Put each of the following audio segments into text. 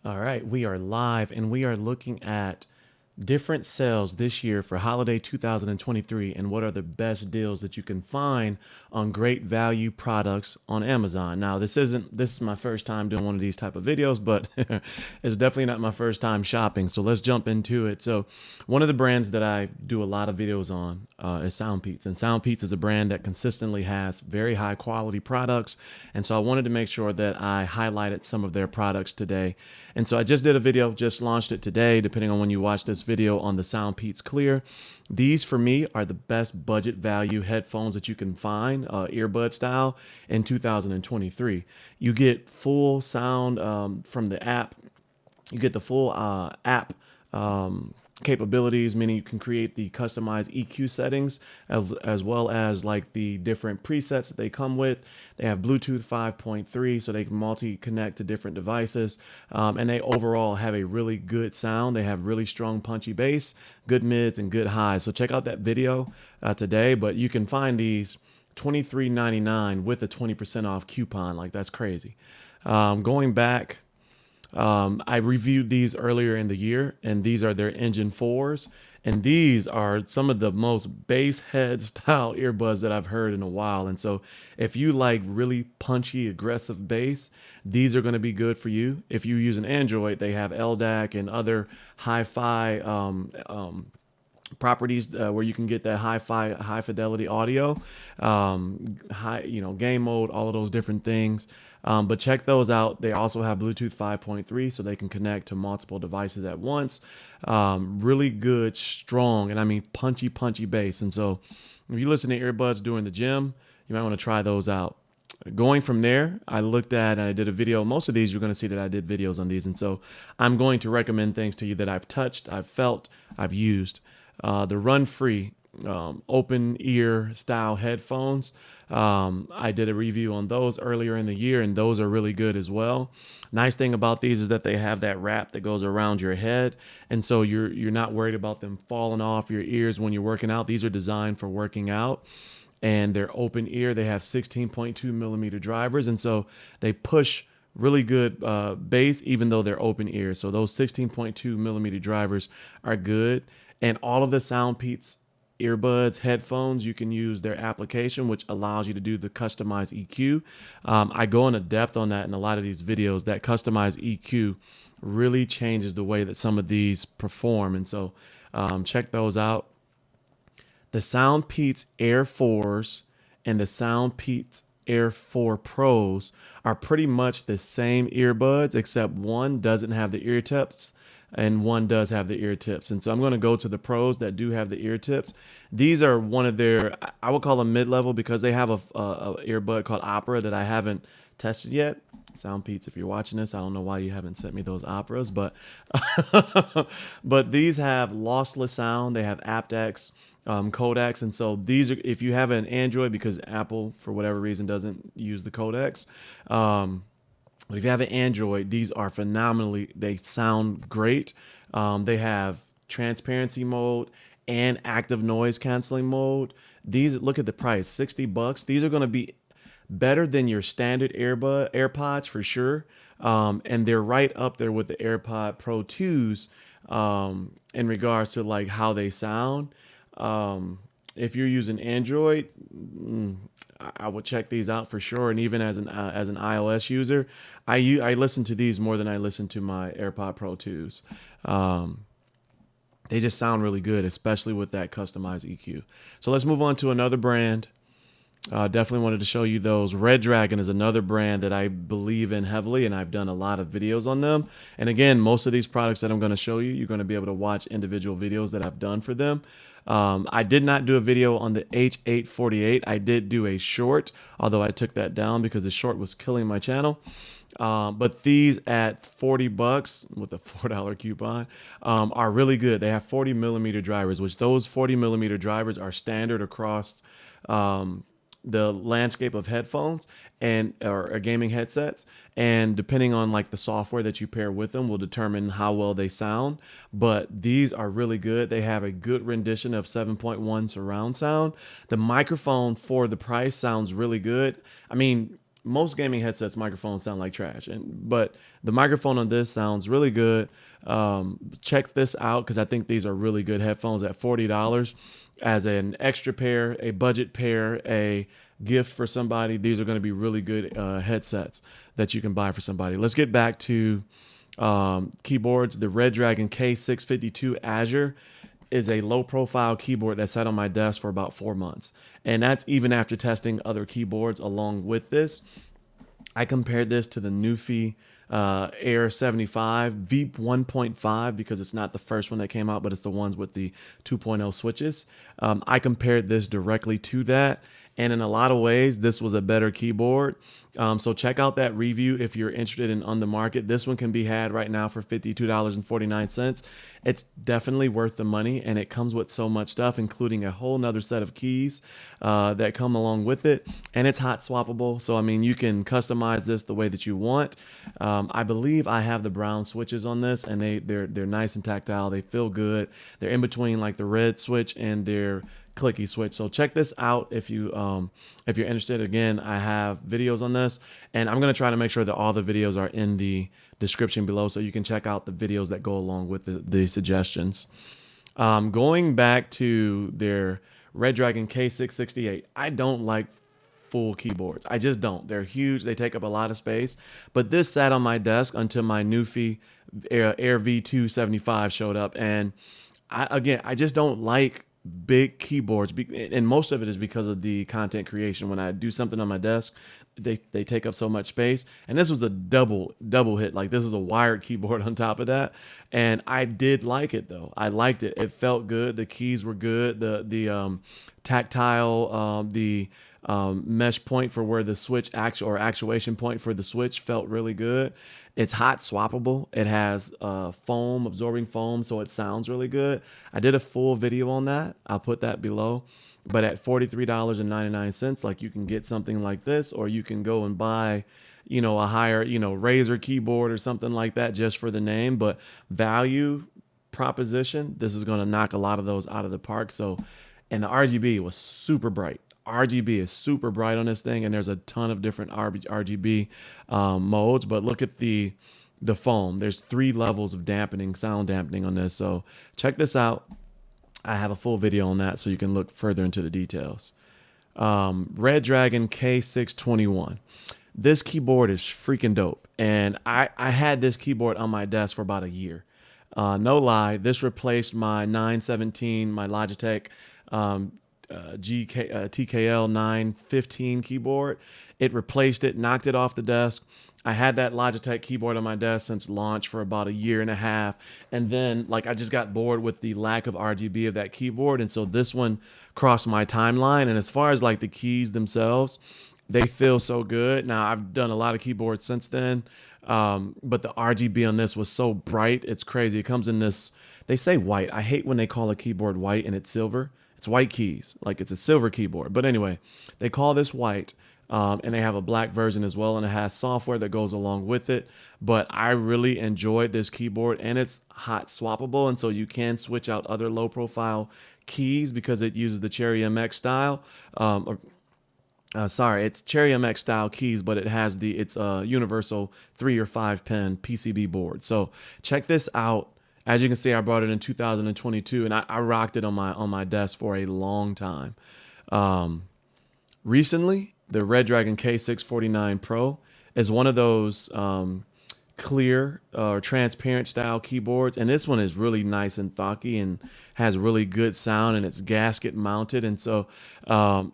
All right, we are live and we are looking at different sales this year for holiday 2023 and what are the best deals that you can find on great value products on Amazon. Now, this is my first time doing one of these type of videos, but it's definitely not my first time shopping. So let's jump into it. So one of the brands that I do a lot of videos on is SoundPeats, and SoundPeats is a brand that consistently has very high quality products. And so I wanted to make sure that I highlighted some of their products today. And so I just did a video, just launched it today, depending on when you watch this video, on the SoundPeats Clear. These for me are the best budget value headphones that you can find, earbud style, in 2023. You get full sound from the app. You get the full app capabilities, meaning you can create the customized EQ settings as well as like the different presets that they come with. They have Bluetooth 5.3, so they can multi-connect to different devices. And they overall have a really good sound. They have really strong punchy bass, good mids, and good highs. So check out that video today, but you can find these $23.99 with a 20% off coupon. Like, that's crazy. Going back, I reviewed these earlier in the year, and these are their Engine 4s. And these are some of the most bass head style earbuds that I've heard in a while. And so if you like really punchy, aggressive bass, these are going to be good for you. If you use an Android, they have LDAC and other hi-fi properties where you can get that hi-fi, high fidelity audio, game mode, all of those different things. But check those out. They also have Bluetooth 5.3, so they can connect to multiple devices at once. Really good, strong, and I mean punchy bass. And so if you listen to earbuds during the gym, you might want to try those out. Going from there, I looked at and I did a video. Most of these, you're going to see that I did videos on these. And so I'm going to recommend things to you that I've touched, I've felt, I've used. The Run Free open ear style headphones. I did a review on those earlier in the year, and those are really good as well. Nice thing about these is that they have that wrap that goes around your head, and so you're not worried about them falling off your ears when you're working out. These are designed for working out, and they're open ear. They have 16.2 millimeter drivers, and so they push really good bass even though they're open ear. So those 16.2 millimeter drivers are good. And all of the SoundPeats earbuds, headphones, you can use their application, which allows you to do the customized EQ. I go into depth on that in a lot of these videos. That customized EQ really changes the way that some of these perform. And so check those out. The SoundPeats Air 4s and the SoundPeats Air 4 Pros are pretty much the same earbuds, except one doesn't have the ear tips and one does have the ear tips. And so I'm going to go to the pros that do have the ear tips. These are one of their, I would call them mid-level, because they have a earbud called Opera that I haven't tested yet. SoundPeats, if you're watching this, I don't know why you haven't sent me those Operas, but but these have lossless sound. They have aptX, codecs, and so these are, if you have an Android, because Apple for whatever reason doesn't use the codecs, but if you have an Android, these are they sound great. They have transparency mode and active noise canceling mode. These, look at the price, $60. These are going to be better than your standard AirPods for sure. And they're right up there with the AirPod Pro 2s in regards to like how they sound. If you're using Android, I would check these out for sure. And even as an iOS user, I listen to these more than I listen to my AirPod Pro 2s. They just sound really good, especially with that customized EQ. So let's move on to another brand. Definitely wanted to show you those. Redragon is another brand that I believe in heavily, and I've done a lot of videos on them. And again, most of these products that I'm going to show you, you're going to be able to watch individual videos that I've done for them. I did not do a video on the H848. I did do a short, although I took that down because the short was killing my channel. But these at $40 with a $4 coupon are really good. They have 40 millimeter drivers, which those 40 millimeter drivers are standard across the landscape of headphones and or gaming headsets, and depending on like the software that you pair with them will determine how well they sound. But these are really good. They have a good rendition of 7.1 surround sound. The microphone for the price sounds really good. I mean, most gaming headsets microphones sound like trash, but the microphone on this sounds really good. Check this out because I think these are really good headphones at $40 as an extra pair, a budget pair, a gift for somebody. These are going to be really good headsets that you can buy for somebody. Let's get back to keyboards. The Redragon K652 Azure is a low profile keyboard that sat on my desk for about 4 months. And that's even after testing other keyboards along with this. I compared this to the Newfie Air 75 Veep 1.5 because it's not the first one that came out, but it's the ones with the 2.0 switches. I compared this directly to that. And in a lot of ways, this was a better keyboard. So check out that review if you're interested in on the market. This one can be had right now for $52.49. It's definitely worth the money, and it comes with so much stuff, including a whole nother set of keys that come along with it. And it's hot swappable. So, I mean, you can customize this the way that you want. I believe I have the brown switches on this, and they're nice and tactile. They feel good. They're in between like the red switch and their clicky switch. So check this out if you're interested. Again, I have videos on this, and I'm going to try to make sure that all the videos are in the description below so you can check out the videos that go along with the suggestions. Going back to their Redragon K668, I don't like full keyboards. I just don't. They're huge. They take up a lot of space. But this sat on my desk until my Newfie Air V275 showed up, and I just don't like big keyboards, and most of it is because of the content creation. When I do something on my desk, they take up so much space, and this was a double hit. Like, this is a wired keyboard on top of that, and I did like it though. I liked it. It felt good. The keys were good. The tactile, the mesh point for where the switch actuation point for the switch felt really good. It's hot swappable. It has foam, absorbing foam, so it sounds really good. I did a full video on that. I'll put that below. But at $43.99, like, you can get something like this, or you can go and buy, a higher, Razer keyboard or something like that just for the name. But value proposition, this is going to knock a lot of those out of the park. So, and the RGB was super bright. RGB is super bright on this thing, and there's a ton of different RGB modes. But look at the foam. There's 3 levels of dampening, sound dampening on this. So check this out. I have a full video on that, so you can look further into the details. Redragon K621. This keyboard is freaking dope, and I had this keyboard on my desk for about a year. No lie, this replaced my 917, my Logitech TKL 915 keyboard. It replaced it, knocked it off the desk. I had that Logitech keyboard on my desk since launch for about a year and a half. And then, like, I just got bored with the lack of RGB of that keyboard. And so this one crossed my timeline. And as far as like the keys themselves, they feel so good. Now, I've done a lot of keyboards since then. But the RGB on this was so bright. It's crazy. It comes in this, they say white. I hate when they call a keyboard white and it's silver. It's white keys, like it's a silver keyboard. But anyway, they call this white, and they have a black version as well, and it has software that goes along with it. But I really enjoyed this keyboard, and it's hot swappable, and so you can switch out other low profile keys because it uses the Cherry MX style. It's Cherry MX style keys, but it has it's a universal 3 or 5 pin PCB board. So check this out. As you can see, I brought it in 2022, and I rocked it on my desk for a long time. Recently, the Redragon K649 Pro is one of those clear or transparent style keyboards, and this one is really nice and thocky and has really good sound, and it's gasket mounted, and so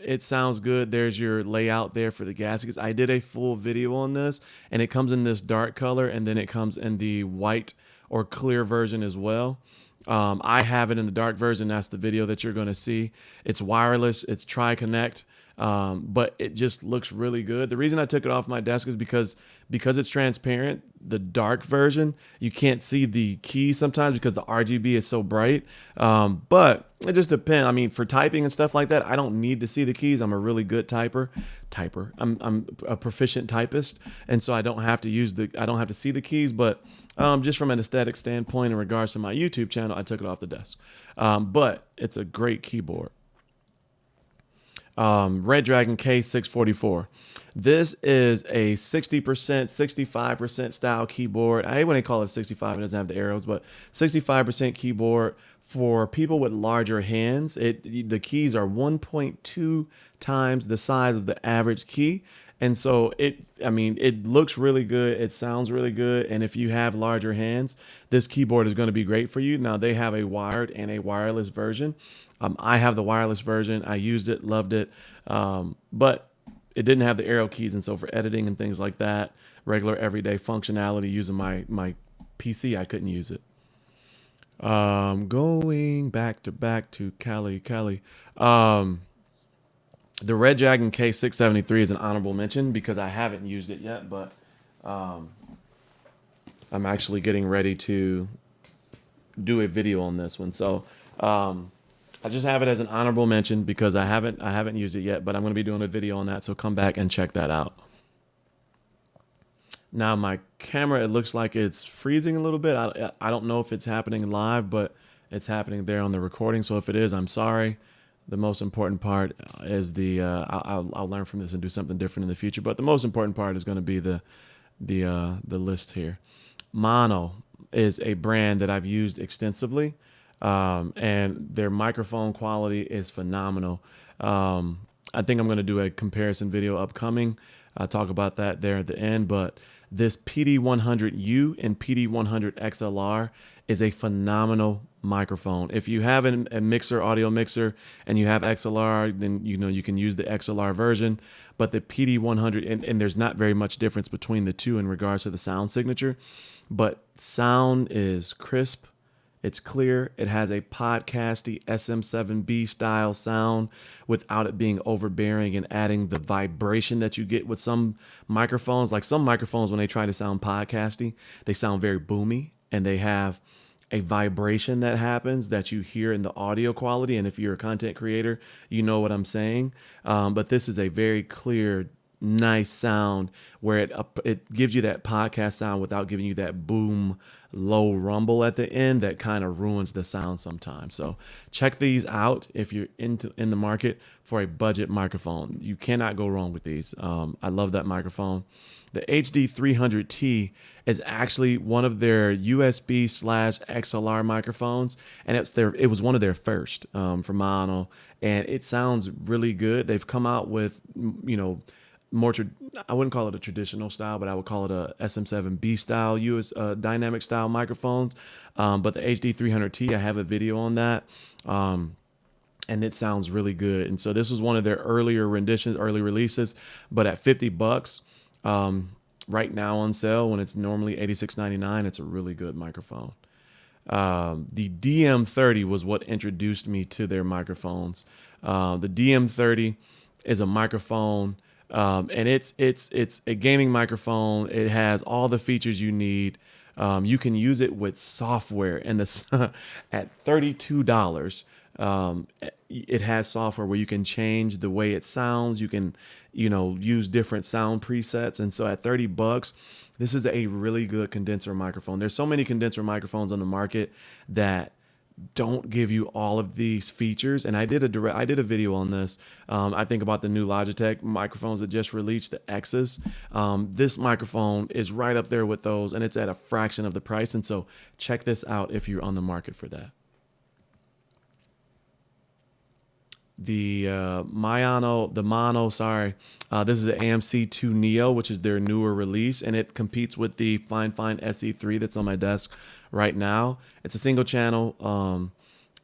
it sounds good. There's your layout there for the gaskets. I did a full video on this, and it comes in this dark color, and then it comes in the white or clear version as well. I have it in the dark version. That's the video that you're going to see. It's wireless. It's Tri-Connect, but it just looks really good. The reason I took it off my desk is because it's transparent. The dark version, you can't see the keys sometimes because the RGB is so bright. But it just depends. I mean, for typing and stuff like that, I don't need to see the keys. I'm a really good typer. I'm a proficient typist, and so I don't have to see the keys. But just from an aesthetic standpoint, in regards to my YouTube channel, I took it off the desk. But it's a great keyboard. Redragon K644. This is a 60%, 65% style keyboard. I hate when they call it 65, it doesn't have the arrows, but 65% keyboard for people with larger hands. The keys are 1.2 times the size of the average key. And so it looks really good. It sounds really good. And if you have larger hands, this keyboard is going to be great for you. Now they have a wired and a wireless version. I have the wireless version. I used it, loved it. But it didn't have the arrow keys. And so for editing and things like that, regular everyday functionality using my PC, I couldn't use it. Going back to Cali. The Redragon K673 is an honorable mention because I haven't used it yet, but I'm actually getting ready to do a video on this one. So I just have it as an honorable mention because I haven't used it yet, but I'm going to be doing a video on that. So come back and check that out. Now my camera, it looks like it's freezing a little bit. I don't know if it's happening live, but it's happening there on the recording. So if it is, I'm sorry. The most important part is I'll learn from this and do something different in the future. But the most important part is going to be the list here. Maono is a brand that I've used extensively, and their microphone quality is phenomenal. I think I'm going to do a comparison video upcoming. I'll talk about that there at the end. But this PD100U and PD100 XLR is a phenomenal microphone. If you have a mixer, audio mixer, and you have XLR, then you can use the XLR version. But the PD100, and there's not very much difference between the two in regards to the sound signature, but sound is crisp. It's clear. It has a podcasty SM7B style sound without it being overbearing and adding the vibration that you get with some microphones. Like some microphones, when they try to sound podcasty, they sound very boomy and they have a vibration that happens that you hear in the audio quality. And if you're a content creator, you know what I'm saying. But this is a very clear, nice sound where it gives you that podcast sound without giving you that boom, low rumble at the end that kind of ruins the sound sometimes. So check these out if you're in the market for a budget microphone. You cannot go wrong with these. I love that microphone. The HD300T is actually one of their USB/XLR microphones, and it was one of their first from Maono, and it sounds really good. They've come out with more, I wouldn't call it a traditional style, but I would call it a SM7B style US dynamic style microphones. But the HD300T, I have a video on that. And it sounds really good. And so this was one of their early releases, but at $50 right now on sale when it's normally $86.99, it's a really good microphone. The DM30 was what introduced me to their microphones. The DM30 is a microphone, and it's a gaming microphone. It has all the features you need. You can use it with software, and at $32. It has software where you can change the way it sounds. You can, use different sound presets. And so at $30, this is a really good condenser microphone. There's so many condenser microphones on the market that don't give you all of these features. And I did a video on this. I think about the new Logitech microphones that just released, the X's. This microphone is right up there with those, and it's at a fraction of the price. And so check this out if you're on the market for that. The Maono, this is the AMC2 Neo, which is their newer release, and it competes with the Fifine SE3 that's on my desk right now. It's a single channel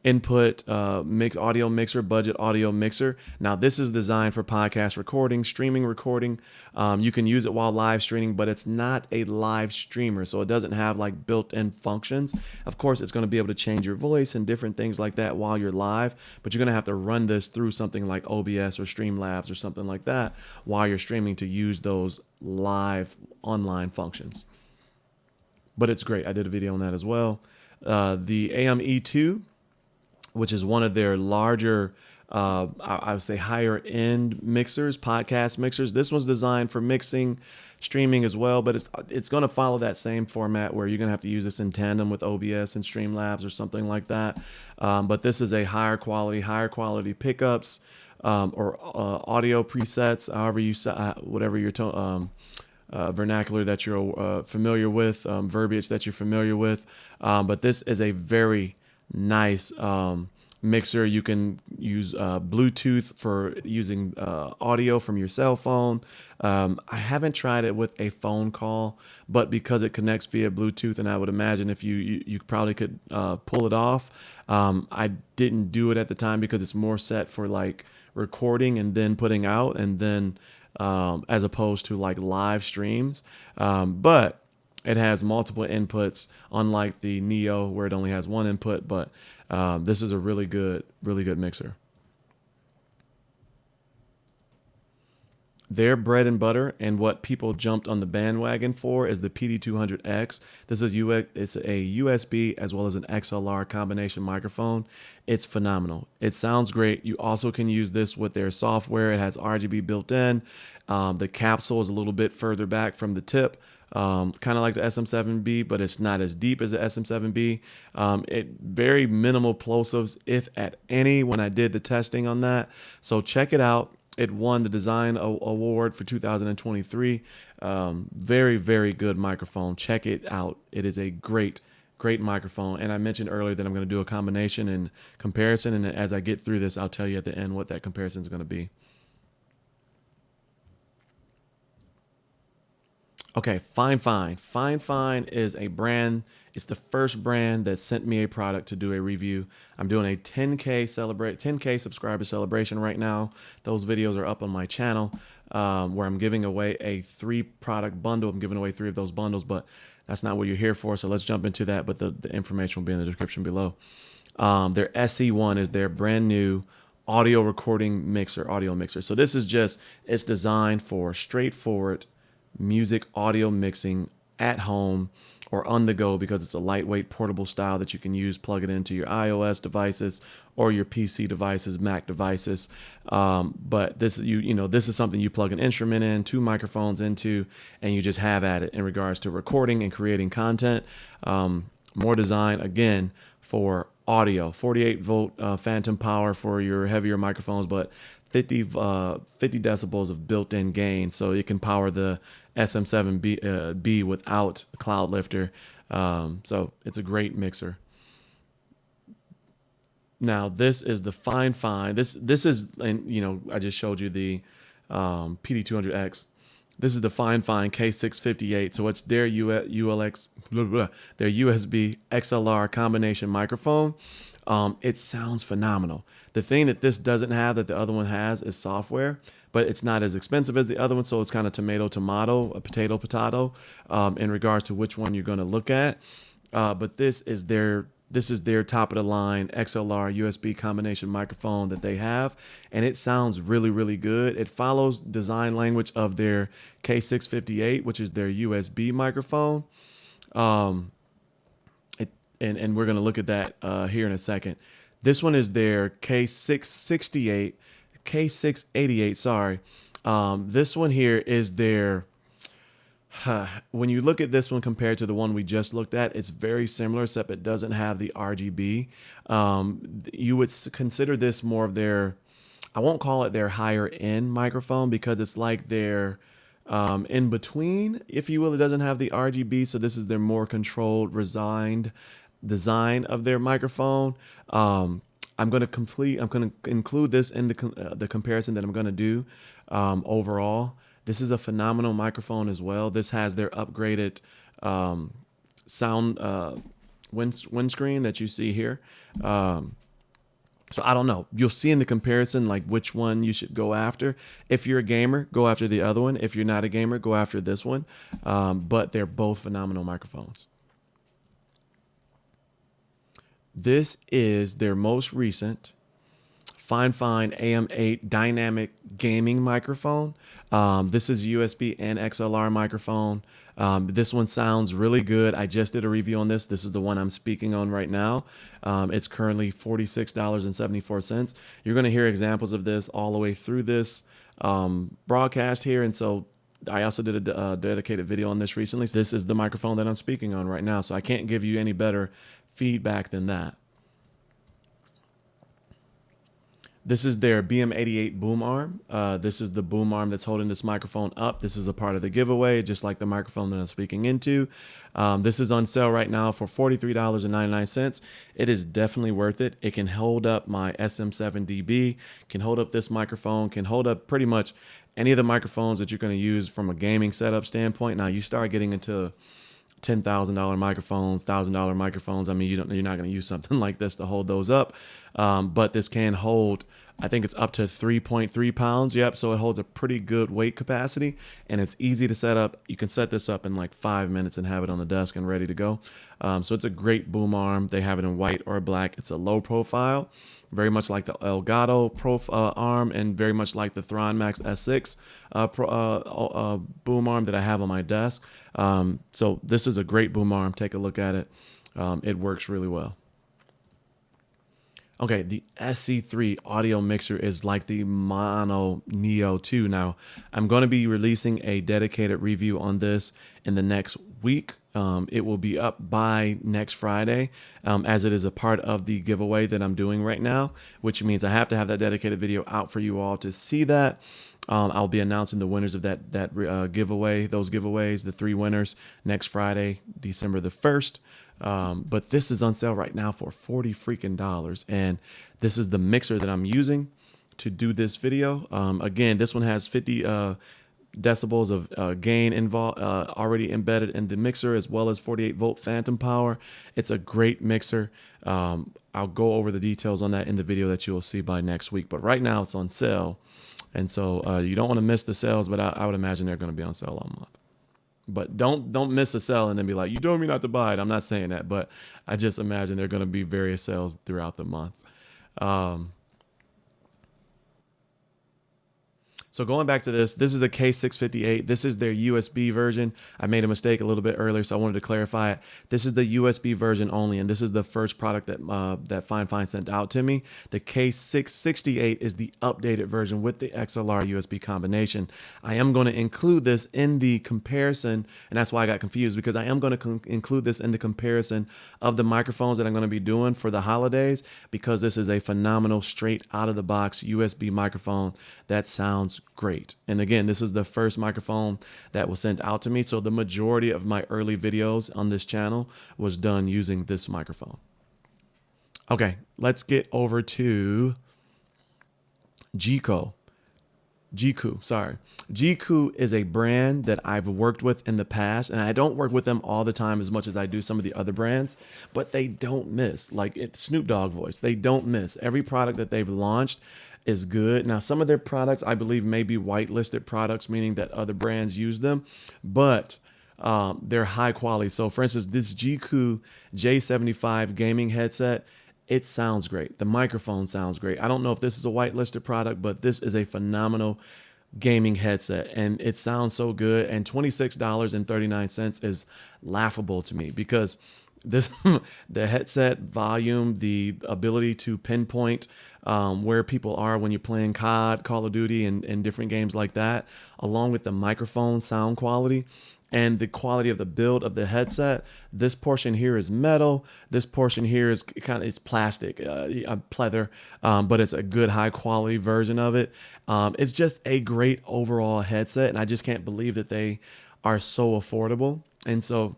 input audio mixer, budget audio mixer. Now this is designed for podcast recording, streaming recording. You can use it while live streaming, but it's not a live streamer, so it doesn't have like built-in functions. Of course, it's going to be able to change your voice and different things like that while you're live, but you're going to have to run this through something like OBS or Streamlabs or something like that while you're streaming to use those live online functions. But it's great. I did a video on that as well. The AME2, which is one of their larger, I would say higher end mixers, podcast mixers. This one's designed for mixing, streaming as well, but it's going to follow that same format where you're going to have to use this in tandem with OBS and Streamlabs or something like that. But this is a higher quality pickups, or audio presets, however you whatever your tone. Vernacular that you're familiar with, verbiage that you're familiar with. But this is a very nice mixer. You can use Bluetooth for using audio from your cell phone. I haven't tried it with a phone call, but because it connects via Bluetooth, and I would imagine if you probably could pull it off. I didn't do it at the time because it's more set for like recording and then putting out, and then as opposed to like live streams. But it has multiple inputs, unlike the Neo where it only has one input. But this is a really good mixer. Their bread and butter and what people jumped on the bandwagon for is the PD200X. This is it's a USB as well as an XLR combination microphone. It's phenomenal. It sounds great. You also can use this with their software. It has RGB built in. The capsule is a little bit further back from the tip, kind of like the SM7B, but it's not as deep as the SM7B. It very minimal plosives, if at any, when I did the testing on that. So check it out. It won the design award for 2023. Very, very good microphone. Check it out. It is a great microphone. And I mentioned earlier that I'm going to do a combination and comparison. And as I get through this, I'll tell you at the end what that comparison is going to be. Okay, Fifine. Fifine is a brand. It's the first brand that sent me a product to do a review. I'm doing a 10K subscriber celebration right now. Those videos are up on my channel where I'm giving away a 3-product bundle. I'm giving away 3 of those bundles, but that's not what you're here for. So let's jump into that. But the information will be in the description below. Their SE1 is their brand new audio recording mixer, audio mixer. So this is it's designed for straightforward music audio mixing at home or on the go, because it's a lightweight portable style that you can use, plug it into your iOS devices or your PC devices, Mac devices. But this this is something you plug an instrument in, 2 microphones into, and you just have at it in regards to recording and creating content. More design again for audio, 48 volt phantom power for your heavier microphones, but 50 decibels of built-in gain, so it can power the SM7B without a cloud lifter. So it's a great mixer. Now this is the Fifine. This is, and I just showed you the PD200X. This is the Fifine K658. So it's their their USB XLR combination microphone. It sounds phenomenal. The thing that this doesn't have that the other one has is software, but it's not as expensive as the other one. So it's kind of tomato, potato, in regards to which one you're going to look at. But this is their top of the line XLR USB combination microphone that they have. And it sounds really, really good. It follows design language of their K658, which is their USB microphone. And we're going to look at that here in a second. This one is their K688, sorry. This one here is their, when you look at this one compared to the one we just looked at, it's very similar, except it doesn't have the RGB. You would consider this more of their, I won't call it their higher end microphone, because it's like their in between, if you will. It doesn't have the RGB, so this is their more controlled, resigned design of their microphone. I'm going to include this in the comparison that I'm going to do overall. This is a phenomenal microphone as well. This has their upgraded sound windscreen that you see here. So I don't know. You'll see in the comparison like which one you should go after. If you're a gamer, go after the other one. If you're not a gamer, go after this one. But they're both phenomenal microphones. This is their most recent Fifine AM8 dynamic gaming microphone. This is USB and XLR microphone. This one sounds really good. I just did a review on this. This is the one I'm speaking on right now. It's currently $46.74. You're going to hear examples of this all the way through this broadcast here. And so I also did a dedicated video on this recently. This is the microphone that I'm speaking on right now, so I can't give you any better feedback than that. This is their BM88 boom arm. This is the boom arm that's holding this microphone up. This is a part of the giveaway, just like the microphone that I'm speaking into. This is on sale right now for $43.99. It is definitely worth it. It can hold up my SM7DB, can hold up this microphone, can hold up pretty much any of the microphones that you're going to use from a gaming setup standpoint. Now you start getting into $10,000 microphones, $1,000 microphones. I mean, you're not going to use something like this to hold those up. But this can hold, I think it's up to 3.3 pounds. Yep. So it holds a pretty good weight capacity, and it's easy to set up. You can set this up in like 5 minutes and have it on the desk and ready to go. So it's a great boom arm. They have it in white or black. It's a low profile, very much like the Elgato arm, and very much like the Thron Max S6 boom arm that I have on my desk. So this is a great boom arm. Take a look at it. It works really well. Okay, the SC3 audio mixer is like the Maono Neo 2. Now, I'm going to be releasing a dedicated review on this in the next week. It will be up by next Friday, as it is a part of the giveaway that I'm doing right now, which means I have to have that dedicated video out for you all to see that. I'll be announcing the winners of that giveaway, those giveaways, the 3 winners, next Friday, December the 1st. But this is on sale right now for $40 freaking dollars. And this is the mixer that I'm using to do this video. Again, this one has 50 decibels of gain involved, already embedded in the mixer, as well as 48 volt phantom power. It's a great mixer. I'll go over the details on that in the video that you'll see by next week. But right now it's on sale. And so you don't want to miss the sales, but I would imagine they're going to be on sale all month. But don't miss a sale and then be like, you told me not to buy it. I'm not saying that, but I just imagine there are going to be various sales throughout the month. So going back to this is a K658. This is their USB version. I made a mistake a little bit earlier, so I wanted to clarify it. This is the USB version only, and this is the first product that that Fifine sent out to me. The K668 is the updated version with the XLR USB combination. I am going to include this in the comparison, and that's why I got confused, because I am going to include this in the comparison of the microphones that I'm going to be doing for the holidays, because this is a phenomenal straight out of the box USB microphone that sounds great. And again, this is the first microphone that was sent out to me. So the majority of my early videos on this channel was done using this microphone. Okay, let's get over to Jeecoo. Jeecoo is a brand that I've worked with in the past, and I don't work with them all the time as much as I do some of the other brands, but they don't miss. Like it's Snoop Dogg voice. They don't miss. Every product that they've launched is good. Now, some of their products, I believe, may be whitelisted products, meaning that other brands use them, but they're high quality. So for instance, this Jeecoo J75 gaming headset, it sounds great. The microphone sounds great. I don't know if this is a whitelisted product, but this is a phenomenal gaming headset, and it sounds so good. And $26.39 is laughable to me, because this the headset volume, the ability to pinpoint where people are when you're playing COD, Call of Duty, and different games like that, along with the microphone sound quality and the quality of the build of the headset. This portion here is metal. This portion here is it's plastic, pleather, but it's a good high quality version of it. It's just a great overall headset, and I just can't believe that they are so affordable. And so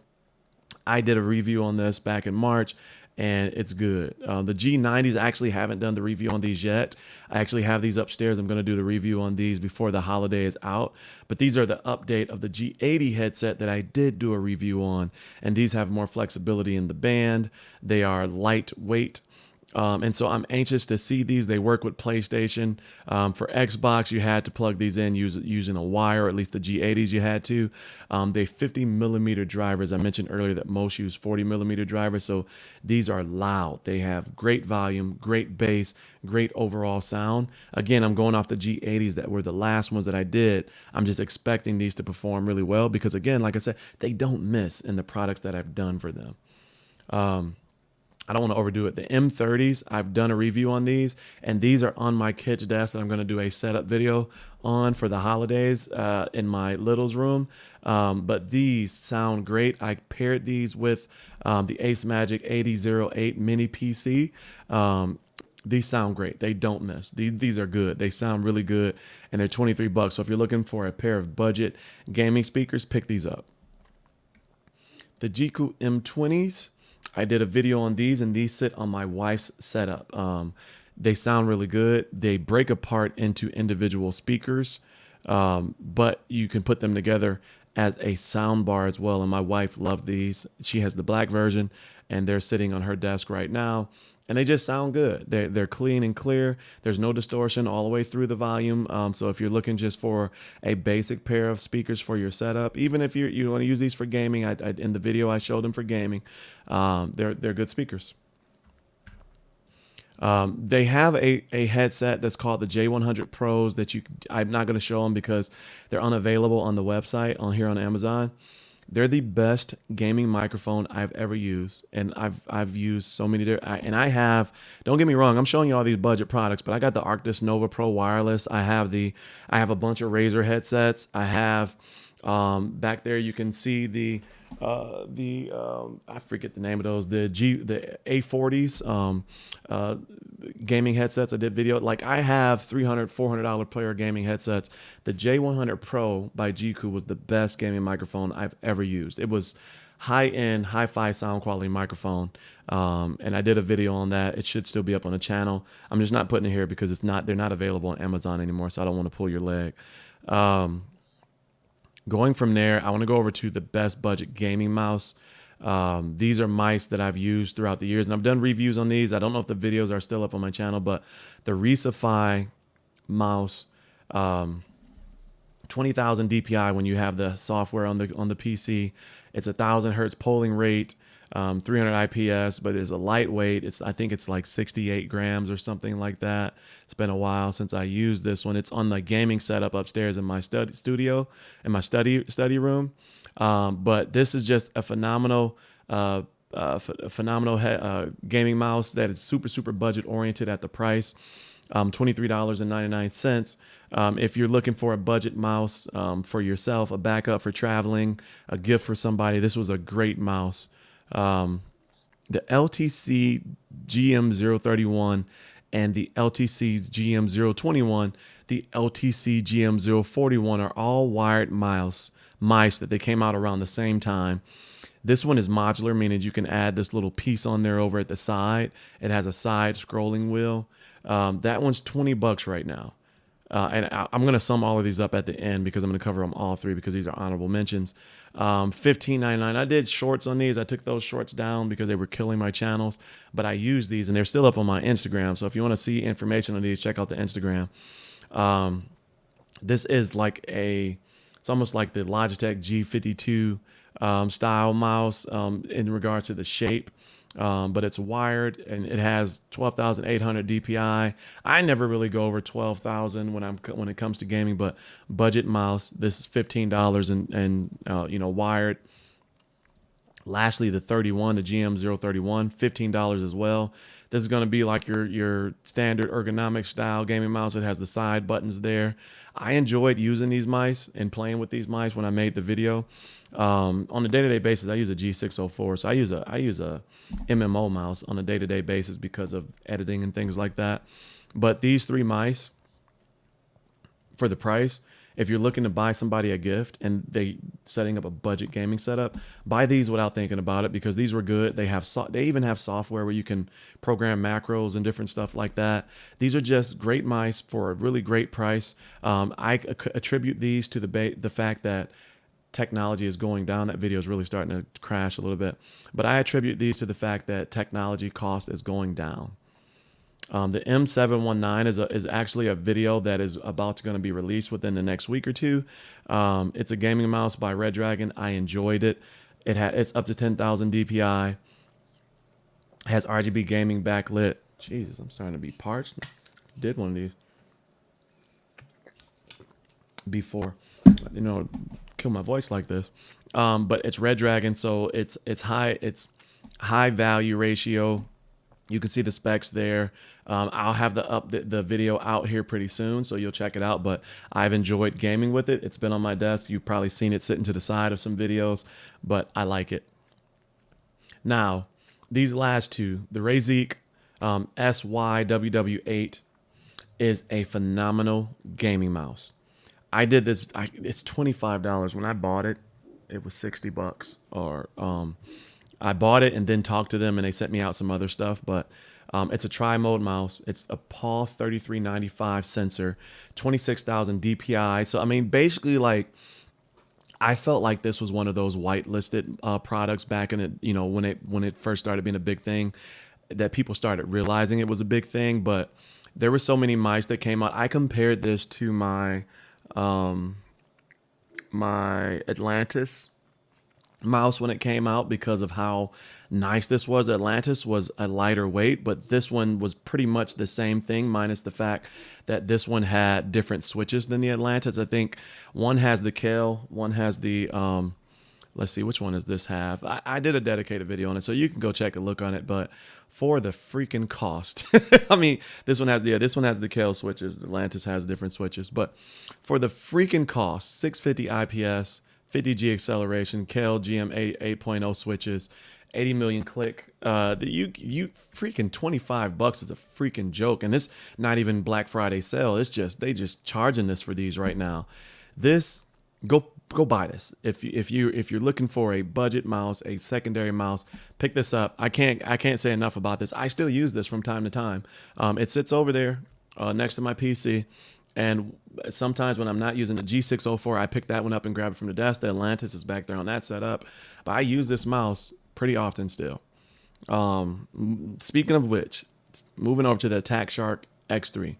I did a review on this back in March, and it's good. The G90s, I actually haven't done the review on these yet. I actually have these upstairs. I'm going to do the review on these before the holiday is out. But these are the update of the G80 headset that I did do a review on. And these have more flexibility in the band. They are lightweight. And so I'm anxious to see these. They work with PlayStation. For Xbox, you had to plug these in using a wire, or at least the G80s you had to. They 50 millimeter drivers. I mentioned earlier that most use 40 millimeter drivers. So these are loud. They have great volume, great bass, great overall sound. Again, I'm going off the G80s that were the last ones that I did. I'm just expecting these to perform really well, because again, like I said, they don't miss in the products that I've done for them. I don't want to overdo it. The M30s, I've done a review on these, and these are on my kid's desk that I'm going to do a setup video on for the holidays in my little's room. But these sound great. I paired these with the Ace Magic 8008 mini PC. These sound great. They don't miss. These are good. They sound really good, and they're 23 bucks. So if you're looking for a pair of budget gaming speakers, pick these up. The Jeecoo M20s, I did a video on these, and these sit on my wife's setup. They sound really good. They break apart into individual speakers, but you can put them together as a sound bar as well. And my wife loved these. She has the black version, and they're sitting on her desk right now. And they just sound good. They're clean and clear. There's no distortion all the way through the volume. So if you're looking just for a basic pair of speakers for your setup, even if you want to use these for gaming, in the video I showed them for gaming. They're good speakers. They have a headset that's called the J100 Pros that I'm not going to show them because they're unavailable on the website here on Amazon. They're the best gaming microphone I've ever used, and I've used so many different. And I have, don't get me wrong, I'm showing you all these budget products, but I got the Arctis Nova Pro wireless. I have a bunch of Razer headsets. I have back there you can see the I forget the name of those, the A40s gaming headsets. I did video, like I have $300-$400 player gaming headsets. The J100 Pro by Jeecoo was the best gaming microphone I've ever used. It was high-end, hi-fi sound quality microphone, and I did a video on that. It should still be up on the channel. I'm just not putting it here because they're not available on Amazon anymore, so I don't want to pull your leg. Going from there, I want to go over to the best budget gaming mouse. These are mice that I've used throughout the years, and I've done reviews on these. I don't know if the videos are still up on my channel, but the Fifine mouse, 20,000 DPI when you have the software on the PC. It's 1,000 hertz polling rate, 300 IPS, but it's a lightweight. I think it's like 68 grams or something like that. It's been a while since I used this one. It's on the gaming setup upstairs in my study room. But this is just a phenomenal gaming mouse that is super budget oriented at the price. $23.99. If you're looking for a budget mouse for yourself, a backup for traveling, a gift for somebody, this was a great mouse. The LTC GM031 and the LTC GM021, the LTC GM041 are all wired mice that they came out around the same time. This one is modular, meaning you can add this little piece on there over at the side. It has a side scrolling wheel. That one's 20 bucks right now. And I'm going to sum all of these up at the end because I'm going to cover them all three because these are honorable mentions. $15.99. I did shorts on these. I took those shorts down because they were killing my channels, but I used these and they're still up on my Instagram. So if you want to see information on these, check out the Instagram. This is it's almost like the Logitech G52 style mouse in regards to the shape. But it's wired and it has 12,800 DPI. I never really go over 12,000 when it comes to gaming, but budget mouse, this is $15 and wired. Lastly, the GM031, $15 as well. This is going to be like your standard ergonomic style gaming mouse. It has the side buttons there. I enjoyed using these mice and playing with these mice when I made the video. On a day-to-day basis, I use a G604, so I use a MMO mouse on a day-to-day basis because of editing and things like that. But these three mice, for the price, if you're looking to buy somebody a gift and they setting up a budget gaming setup, buy these without thinking about it because these were good. They even have software where you can program macros and different stuff like that. These are just great mice for a really great price. I attribute these to the fact that technology is going down. That video is really starting to crash a little bit, but I attribute these to the fact that technology cost is going down. The M719 is actually a video that is going to be released within the next week or two. It's a gaming mouse by Redragon. I enjoyed it. It's up to 10,000 DPI. Has RGB gaming backlit. Jesus, I'm starting to be parched. Did one of these before, kill my voice like this. But it's Redragon, so it's high value ratio. You can see the specs there. I'll have the video out here pretty soon, so you'll check it out. But I've enjoyed gaming with it. It's been on my desk. You've probably seen it sitting to the side of some videos, but I like it. Now, these last two, the Redragon SYWW8 is a phenomenal gaming mouse. I did this. It's $25. When I bought it, it was $60. Or I bought it and then talked to them, and they sent me out some other stuff. But it's a tri-mode mouse. It's a PAW 3395 sensor, 26,000 DPI. So I mean, basically, like, I felt like this was one of those whitelisted products back in it. You know, when it first started being a big thing, that people started realizing it was a big thing. But there were so many mice that came out. I compared this to my my Atlantis mouse when it came out because of how nice this was. Atlantis was a lighter weight, but this one was pretty much the same thing, minus the fact that this one had different switches than the Atlantis. I think one has the Kale, one has the let's see, which one does this have? I did a dedicated video on it, so you can go check a look on it. But for the freaking cost, I mean, this one has the Kale switches. The Atlantis has different switches, but for the freaking cost, 650 IPS, 50G acceleration, Kale GM 8.0 switches, 80 million click. You freaking $25 is a freaking joke, and it's not even Black Friday sale. It's just they just charging this for these right now. This go buy this if you're looking for a budget mouse, a secondary mouse. Pick this up. I can't say enough about this. I still use this from time to time. It sits over there next to my PC. And sometimes when I'm not using the G604, I pick that one up and grab it from the desk. The Atlantis is back there on that setup. But I use this mouse pretty often still. Speaking of which, moving over to the Attack Shark X3.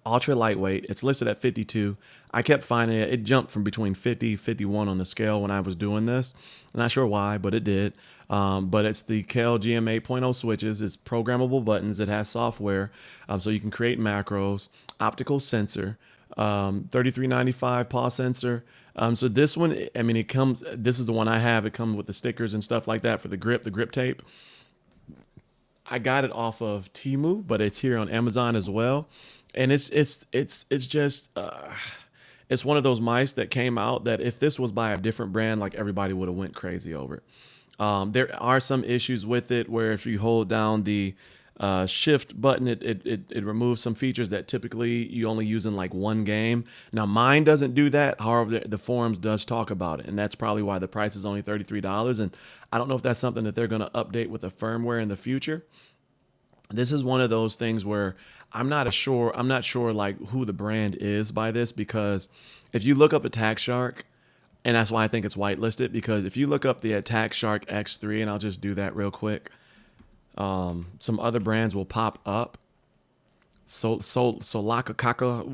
Ultra lightweight. It's listed at 52. I kept finding it. It jumped from between 50, 51 on the scale when I was doing this. I'm not sure why, but it did. But it's the Kale GM 8.0 switches. It's programmable buttons. It has software, so you can create macros. Optical sensor, 3395 paw sensor. So this one, I mean, it comes. This is the one I have. It comes with the stickers and stuff like that for the grip tape. I got it off of Temu, but it's here on Amazon as well. And it's just it's one of those mice that came out that if this was by a different brand, like, everybody would have went crazy over it. There are some issues with it where if you hold down the shift button, it removes some features that typically you only use in like one game. Now mine doesnn't do that. However, the forums does talk about it, and that's probably why the price is only $33. And I don't know if that's something that they're going to update with the firmware in the future. This is one of those things where I'm not sure like who the brand is by this, because if you look up Attack Shark, and that's why I think it's whitelisted, because if you look up the Attack Shark X3, and I'll just do that real quick, some other brands will pop up. Solaka Kaka.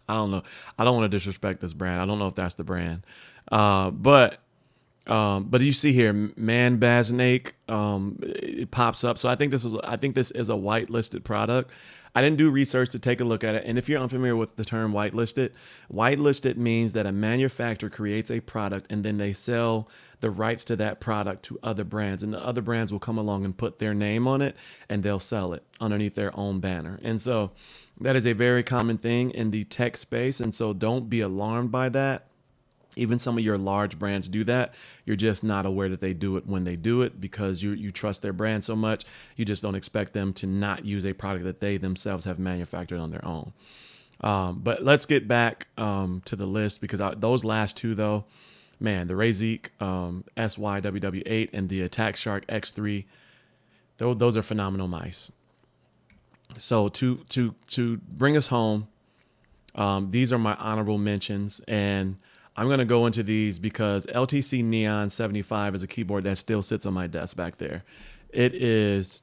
I don't know. I don't want to disrespect this brand. I don't know if that's the brand. But you see here, Man Baznake, it pops up. So I think this is a whitelisted product. I didn't do research to take a look at it. And if you're unfamiliar with the term whitelisted means that a manufacturer creates a product and then they sell the rights to that product to other brands, and the other brands will come along and put their name on it, and they'll sell it underneath their own banner. And so that is a very common thing in the tech space. And so don't be alarmed by that. Even some of your large brands do that. You're just not aware that they do it when they do it, because you trust their brand so much. You just don't expect them to not use a product that they themselves have manufactured on their own. But let's get back to the list, because those last two, though, man, the Redragon SYWW8 and the Attack Shark X3, those are phenomenal mice. So to bring us home, these are my honorable mentions, and I'm going to go into these because LTC Neon 75 is a keyboard that still sits on my desk back there. It is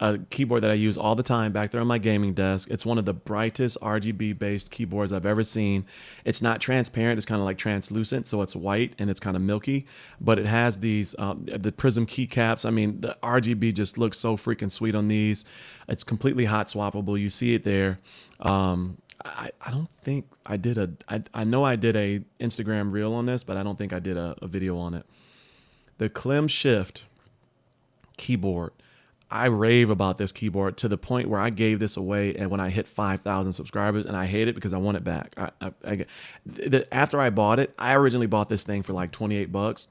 a keyboard that I use all the time back there on my gaming desk. It's one of the brightest RGB-based keyboards I've ever seen. It's not transparent. It's kind of like translucent, so it's white and it's kind of milky. But it has these, the prism keycaps. I mean, the RGB just looks so freaking sweet on these. It's completely hot swappable. You see it there. I don't think I did I know I did a Instagram reel on this, but I don't think I did a video on it. The Clem Shift keyboard. I rave about this keyboard to the point where I gave this away and when I hit 5,000 subscribers, and I hate it because I want it back. After I bought it, I originally bought this thing for like $28,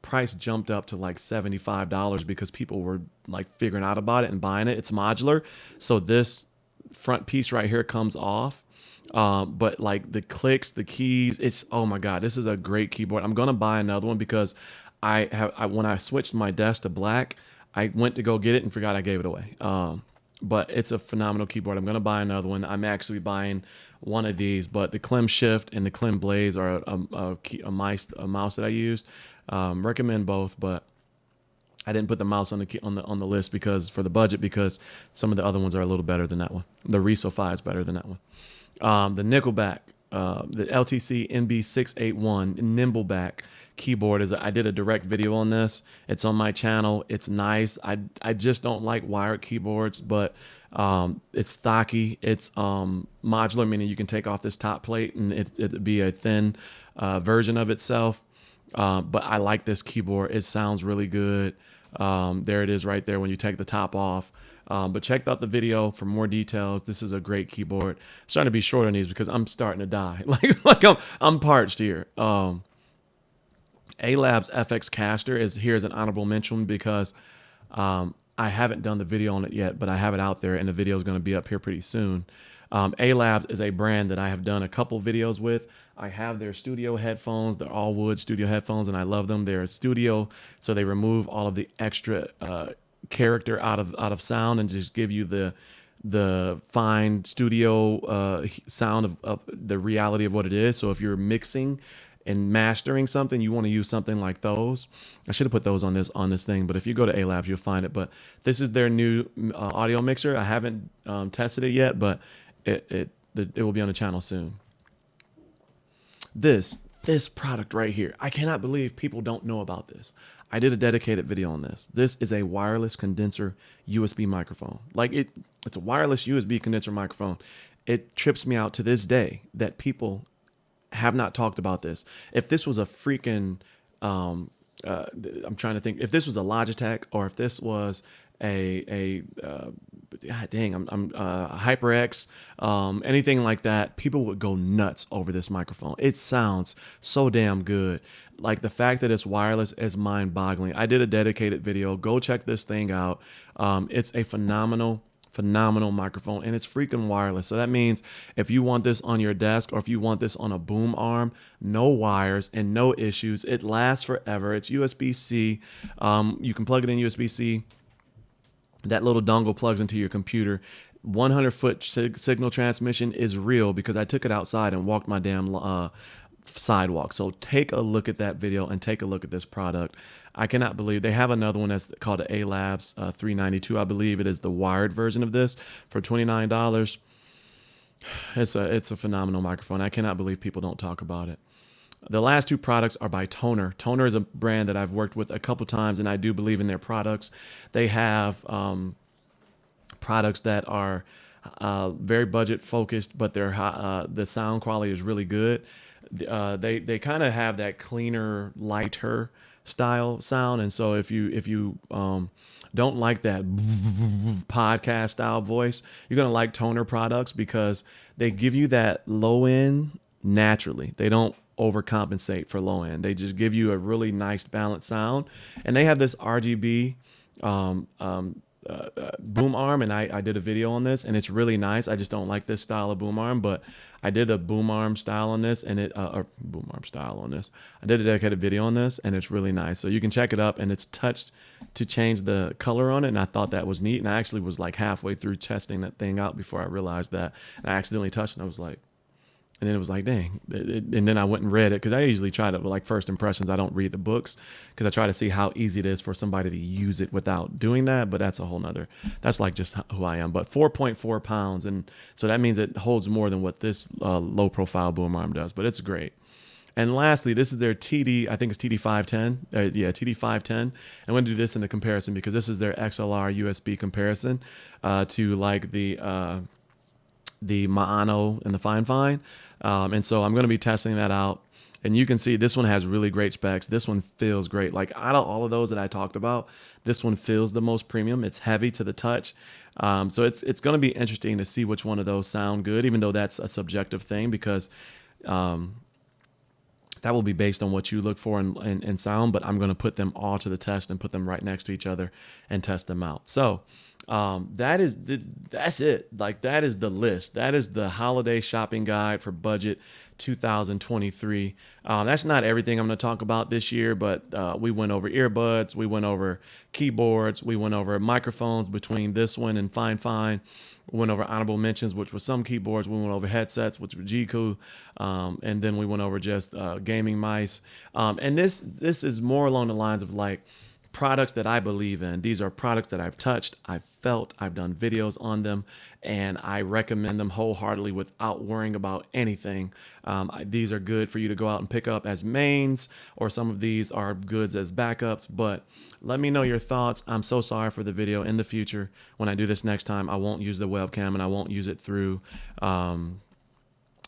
price jumped up to like $75 because people were like figuring out about it and buying it. It's modular. So this front piece right here comes off. But like the clicks, the keys, it's, oh my God, this is a great keyboard. I'm going to buy another one because when I switched my desk to black, I went to go get it and forgot I gave it away. But it's a phenomenal keyboard. I'm going to buy another one. I'm actually buying one of these, but the Clem Shift and the Clem Blaze are a mouse that I used. Recommend both, but I didn't put the mouse on the list because for the budget, because some of the other ones are a little better than that one. The Reso 5 is better than that one. The Nickelback, the LTC NB681 Nimbleback keyboard I did a direct video on this. It's on my channel. It's nice. I just don't like wired keyboards, but it's stocky. It's modular, meaning you can take off this top plate and it'd be a thin version of itself. But I like this keyboard. It sounds really good. There it is right there when you take the top off. But check out the video for more details. This is a great keyboard. I'm starting to be short on these because I'm starting to die. like I'm parched here. A-Lab's FX Caster here's an honorable mention because I haven't done the video on it yet, but I have it out there and the video is going to be up here pretty soon. A-Labs is a brand that I have done a couple videos with. I have their studio headphones. They're all wood studio headphones, and I love them. They're studio, so they remove all of the extra character out of sound and just give you the fine studio sound of the reality of what it is. So if you're mixing and mastering something, you want to use something like those. I should have put those on this thing, but if you go to A-Labs, you'll find it. But this is their new audio mixer. I haven't tested it yet, but it will be on the channel soon. This product right here, I cannot believe people don't know about this. I did a dedicated video on this. This is a wireless condenser USB microphone. It's a wireless USB condenser microphone. It trips me out to this day that people have not talked about this. If this was a freaking, I'm trying to think, if this was a Logitech or if this was God dang, I'm HyperX, anything like that, people would go nuts over this microphone. It sounds so damn good. Like the fact that it's wireless is mind-boggling. I did a dedicated video. Go check this thing out. It's a phenomenal microphone, and it's freaking wireless. So that means if you want this on your desk or if you want this on a boom arm, no wires and no issues. It lasts forever. It's USB-C. You can plug it in USB-C. That little dongle plugs into your computer. 100-foot signal transmission is real because I took it outside and walked my damn sidewalk. So take a look at that video and take a look at this product. I cannot believe they have another one that's called the A-Labs 392. I believe it is the wired version of this for $29. It's a phenomenal microphone. I cannot believe people don't talk about it. The last two products are by Toner. Toner is a brand that I've worked with a couple times, and I do believe in their products. They have products that are very budget focused, but the sound quality is really good. They kind of have that cleaner, lighter style sound, and so if you don't like that podcast style voice, you're gonna like Toner products because they give you that low end naturally. They don't overcompensate for low end. They just give you a really nice balanced sound, and they have this RGB boom arm, and I did a video on this, and it's really nice. I just don't like this style of boom arm, but I did a boom arm style on this, and I did a dedicated video on this, and it's really nice. So you can check it up, and it's touched to change the color on it, and I thought that was neat. And I actually was like halfway through testing that thing out before I realized that, and I accidentally touched it, and I was like, and then it was like, dang. And then I went and read it because I usually try to, like, first impressions, I don't read the books because I try to see how easy it is for somebody to use it without doing that. But that's a whole nother, that's like just who I am. But 4.4 pounds. And so that means it holds more than what this low profile boom arm does. But it's great. And lastly, this is their TD, I think it's TD510. TD510. I'm going to do this in the comparison because this is their XLR USB comparison to like the Maono and the Fifine. And so I'm going to be testing that out. And you can see this one has really great specs. This one feels great. Like out of all of those that I talked about, this one feels the most premium. It's heavy to the touch. So it's going to be interesting to see which one of those sound good, even though that's a subjective thing because That will be based on what you look for in sound, but I'm going to put them all to the test and put them right next to each other and test them out. So that's it. Like, that is the list. That is the holiday shopping guide for budget 2023. That's not everything I'm going to talk about this year, but we went over earbuds, we went over keyboards, we went over microphones between this one and Fifine. We went over honorable mentions, which was some keyboards. We went over headsets, which were Jeecoo. And then we went over just gaming mice. And this is more along the lines of like products that I believe in. These are products that I've touched, I've felt, I've done videos on them, and I recommend them wholeheartedly without worrying about anything. These are good for you to go out and pick up as mains, or some of these are goods as backups, but let me know your thoughts. I'm so sorry for the video. In the future, when I do this next time, I won't use the webcam and I won't use it through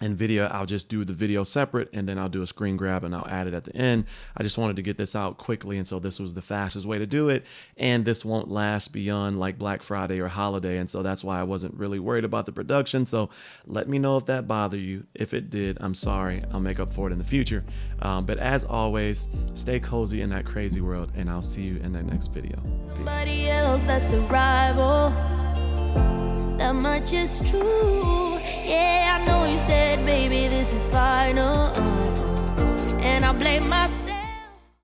NVIDIA. I'll just do the video separate, and then I'll do a screen grab and I'll add it at the end. I just wanted to get this out quickly, and so this was the fastest way to do it, and this won't last beyond like Black Friday or holiday, and so that's why I wasn't really worried about the production. So let me know if that bothered you. If it did, I'm sorry. I'll make up for it in the future. But as always, stay cozy in that crazy world, and I'll see you in the next video. Peace. Somebody else that's a rival. That much is true. Yeah, I know you said, baby, this is final. And I blame myself.